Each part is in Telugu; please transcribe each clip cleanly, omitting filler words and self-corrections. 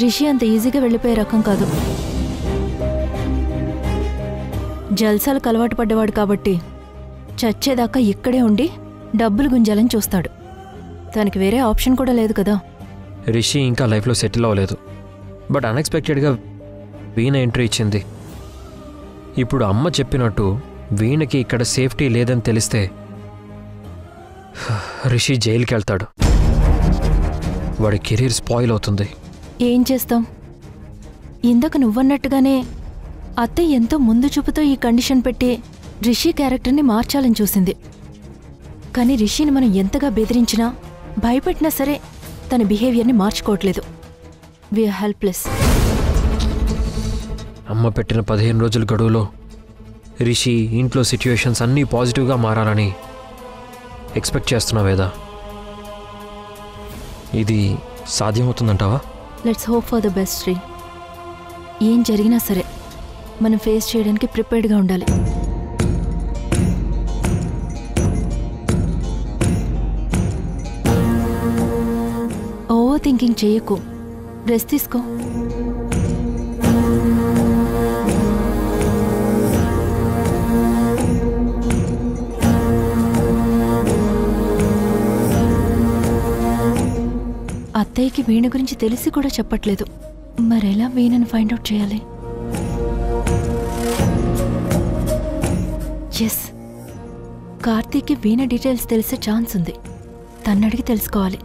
రిషి అంత ఈజీగా వెళ్ళిపోయే రకం కాదు. జల్సాలకు అలవాటు పడ్డవాడు కాబట్టి చచ్చేదాకా ఇక్కడే ఉండి డబ్బులు గుంజాలని చూస్తాడు. తనకి వేరే ఆప్షన్ కూడా లేదు కదా. రిషి ఇంకా లైఫ్లో సెటిల్ అవ్వలేదు. బట్ అన్ఎక్స్పెక్టెడ్గా వీణ ఎంట్రీ ఇచ్చింది. ఇప్పుడు అమ్మ చెప్పినట్టు వీణకి ఇక్కడ సేఫ్టీ లేదని తెలిస్తే రిషి జైలుకి వెళ్తాడు. వాడి కెరీర్ స్పాయిల్ అవుతుంది. ఏం చేస్తాం? ఇందాక నువ్వన్నట్టుగానే అత్తయ్య ఎంతో ముందు చూపుతో ఈ కండిషన్ పెట్టి రిషి క్యారెక్టర్ని మార్చాలని చూసింది. కానీ రిషిని మనం ఎంతగా బెదిరించినా భయపెట్టినా సరే తన బిహేవియర్ని మార్చుకోవట్లేదు. We are helpless. అమ్మ పెట్టిన 15 రోజుల గడువులో రిషి ఇంట్లో సిచ్యువేషన్స్ అన్నీ పాజిటివ్గా మారాలని ఎక్స్పెక్ట్ చేస్తున్నా వేదా. ఇది సాధ్యమవుతుందంటావా? Let's hope for the best Sri. ఏం జరిగినా సరే మనం ఫేస్ చేయడానికి ప్రిపేర్డ్గా ఉండాలి. ఓవర్ థింకింగ్ చేయకు, రెస్ట్ తీసుకో. అత్తయ్యకి వీణ గురించి తెలిసి కూడా చెప్పట్లేదు. మరెలా వీణని ఫైండ్ అవుట్ చేయాలి? ఎస్, కార్తీక్కి వీణ డీటెయిల్స్ తెలిసే ఛాన్స్ ఉంది. తన్నడిగి తెలుసుకోవాలి.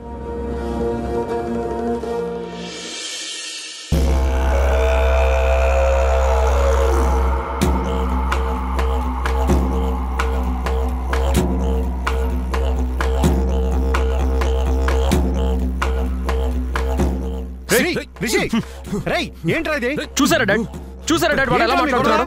చూసారా డాడ్? చూసారా డాడ్ వాడు ఎలా మాట్లాడుతున్నాడు?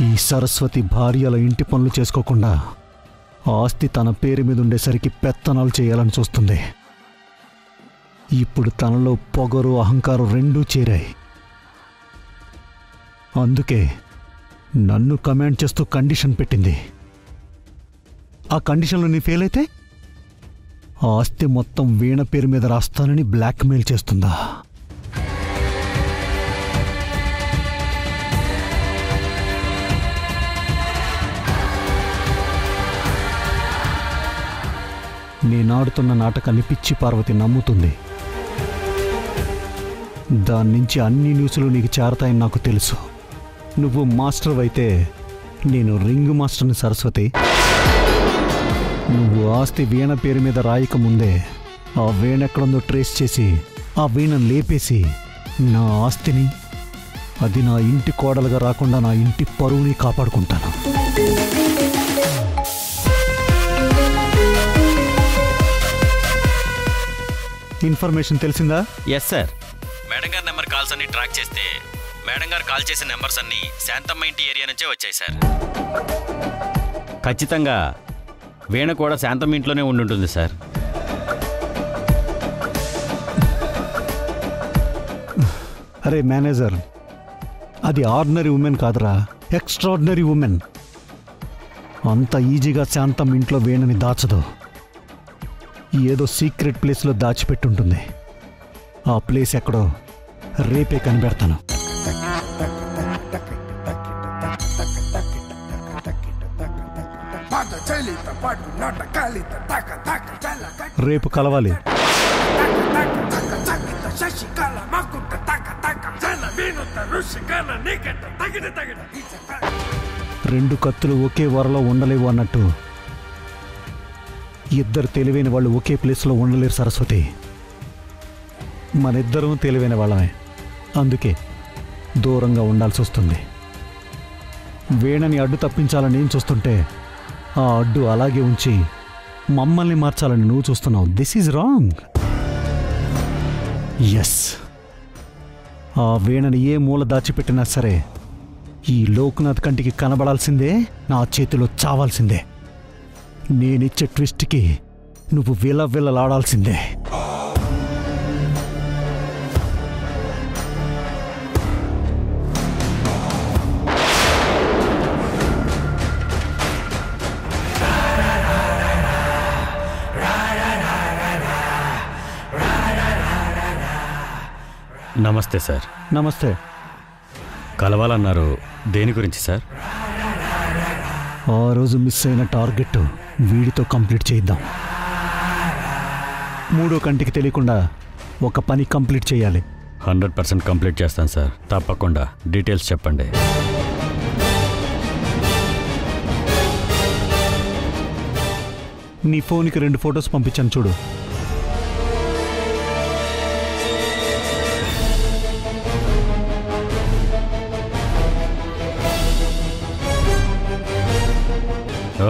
ఈ సరస్వతి భార్యల ఇంటి పనులు చేసుకోకుండా ఆస్తి తన పేరు మీద ఉండేసరికి పెత్తనాలు చేయాలని చూస్తుంది. ఇప్పుడు తనలో పొగరు అహంకారం రెండూ చేరాయి. అందుకే నన్ను కమాండ్ చేస్తూ కండిషన్ పెట్టింది. ఆ కండిషన్లో నీ ఫెయిల్ అయితే ఆస్తి మొత్తం వీణ పేరు మీద రాస్తానని బ్లాక్మెయిల్ చేస్తుందా? నేనాడుతున్న నాటకాన్ని పిచ్చి పార్వతి నమ్ముతుంది. దాని నుంచి అన్ని న్యూస్లు నీకు చేరతాయని నాకు తెలుసు. నువ్వు మాస్టర్ అయితే నేను రింగ్ మాస్టర్ని సరస్వతి. నువ్వు ఆస్తి వీణ పేరు మీద రాయకముందే ఆ వీణ ఎక్కడుందో ట్రేస్ చేసి ఆ వీణను లేపేసి నా ఆస్తిని, అది నా ఇంటి కోడలుగా రాకుండా నా ఇంటి పరువుని కాపాడుకుంటాను. ఇన్ఫర్మేషన్ తెలిసిందా? Yes sir. మేడం గారి నెంబర్ కాల్స్ అన్ని ట్రాక్ చేస్తే మేడం గారు కాల్ చేసిన నెంబర్స్ అన్ని శాంతమ్మ ఇంటి ఏరియా నుంచే వచ్చాయి సార్. ఖచ్చితంగా వీణ కూడా శాంతమ్మ ఇంట్లోనే ఉండుంటుంది సార్. అరే మేనేజర్, అది ఆర్డినరీ ఉమెన్ కాదురా, ఎక్స్ట్రాడినరీ ఉమెన్. అంత ఈజీగా శాంతమ్మ ఇంట్లో వీణని దాచదు. ఏదో సీక్రెట్ ప్లేస్లో దాచిపెట్టుంటుంది. ఆ ప్లేస్ ఎక్కడో రేపే కనిపెడతాను. రేపు కలవాలి. రెండు కత్తులు ఒకే వరలో ఉండలేవు అన్నట్టు ఇద్దరు తెలివైన వాళ్ళు ఒకే ప్లేస్లో ఉండలేరు సరస్వతి. మనిద్దరం తెలివైన వాళ్ళమే, అందుకే దూరంగా ఉండాల్సి వస్తుంది. వీణని అడ్డు తప్పించాలని నేను చూస్తుంటే ఆ అడ్డు అలాగే ఉంచి మమ్మల్ని మార్చాలని నువ్వు చూస్తున్నావు. This is wrong. ఎస్, ఆ వీణని ఏ మూల దాచిపెట్టినా సరే ఈ లోక్నాథ్ కంటికి కనబడాల్సిందే, నా చేతిలో చావాల్సిందే. నేనిచ్చే ట్విస్ట్కి నువ్వు విలవిలలాడాల్సిందే. నమస్తే సార్. నమస్తే. కలవాలన్నారు, దేని గురించి సార్? ఆ రోజు మిస్ అయిన టార్గెట్ వీడితో కంప్లీట్ చేద్దాం. 3వ కంటికి తెలియకుండా ఒక పని కంప్లీట్ చేయాలి. 100% కంప్లీట్ చేస్తాను సార్. తప్పకుండా డీటెయిల్స్ చెప్పండి. నీ ఫోన్కి 2 ఫొటోస్ పంపించాను చూడు.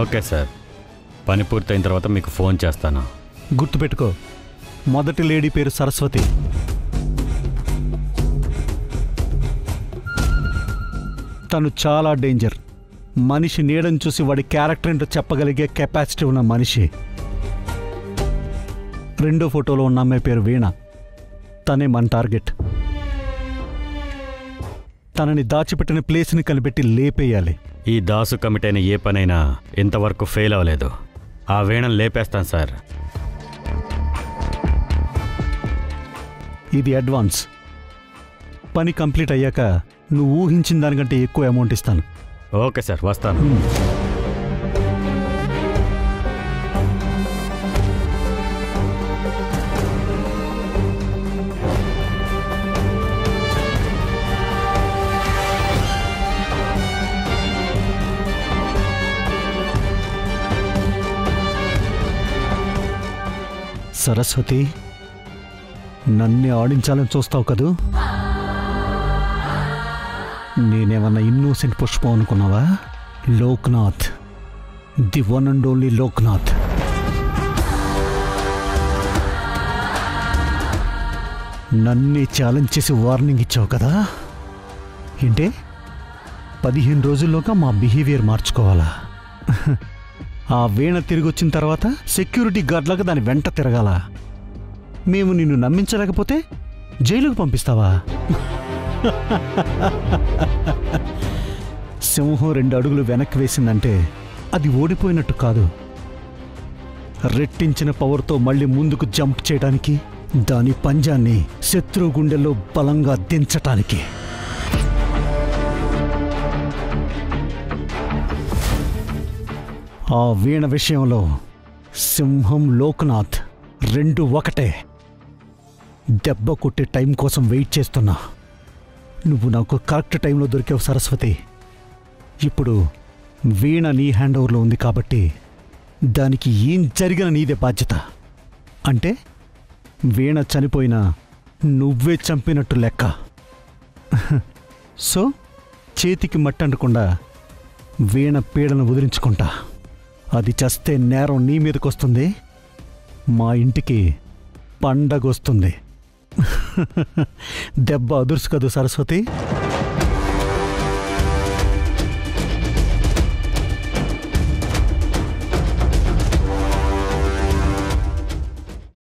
ఓకే సార్, పని పూర్తయిన తర్వాత మీకు ఫోన్ చేస్తాను. గుర్తుపెట్టుకో, మొదటి లేడీ పేరు సరస్వతి. తను చాలా డేంజర్. మనిషి నీడని చూసి వాడి క్యారెక్టర్ ఏంటో చెప్పగలిగే కెపాసిటీ ఉన్న మనిషి. 2వ ఫోటోలో ఉన్న అమ్మాయి పేరు వీణ. తనే మన టార్గెట్. తనని దాచిపెట్టిన ప్లేస్ని కనిపెట్టి లేపేయాలి. ఈ దాసు కమిట్ అయిన ఏ పనైనా ఇంతవరకు ఫెయిల్ అవ్వలేదు. ఆ వీణను లేపేస్తాను సార్. ఇది అడ్వాన్స్. పని కంప్లీట్ అయ్యాక నువ్వు ఊహించిన దానికంటే ఎక్కువ అమౌంట్ ఇస్తాను. ఓకే సార్, వస్తాను. సరస్వతి, నన్నే ఆడించాలని చూస్తావు కదూ? నేనేమన్నా ఇన్నోసెంట్ పుష్పం అనుకున్నావా? Loknath, the one and only Loknath. నన్నే ఛాలెంజ్ చేసి వార్నింగ్ ఇచ్చావు కదా? ఏంటే 15 రోజుల్లోగా మా బిహేవియర్ మార్చుకోవాలా? ఆ వీణ తిరిగి వచ్చిన తర్వాత సెక్యూరిటీ గార్డ్లాగా దాని వెంట తిరగాల? మేము నిన్ను నమ్మించలేకపోతే జైలుకు పంపిస్తావా? సింహం 2 అడుగులు వెనక్కి వేసిందంటే అది ఓడిపోయినట్టు కాదు. రెట్టించిన పవర్తో మళ్ళీ ముందుకు జంప్ చేయడానికి, దాని పంజాన్ని శత్రువు గుండెల్లో బలంగా దించటానికి. ఆ వీణ విషయంలో సింహం లోక్నాథ్ 2 ఒకటే. దెబ్బ కొట్టే టైం కోసం వెయిట్ చేస్తున్నా. నువ్వు నాకు కరెక్ట్ టైంలో దొరికావు సరస్వతి. ఇప్పుడు వీణ నీ హ్యాండ్ ఓవర్లో ఉంది కాబట్టి దానికి ఏం జరిగిన నీదే బాధ్యత. అంటే వీణ చనిపోయినా నువ్వే చంపినట్టు లెక్క. సో చేతికి మట్టంటకుండా వీణ పీడను వదిలించుకుంటా. అది చస్తే నేరం నీ మీదకొస్తుంది, మా ఇంటికి పండగొస్తుంది. దెబ్బ అదుర్సు కదూ సరస్వతి?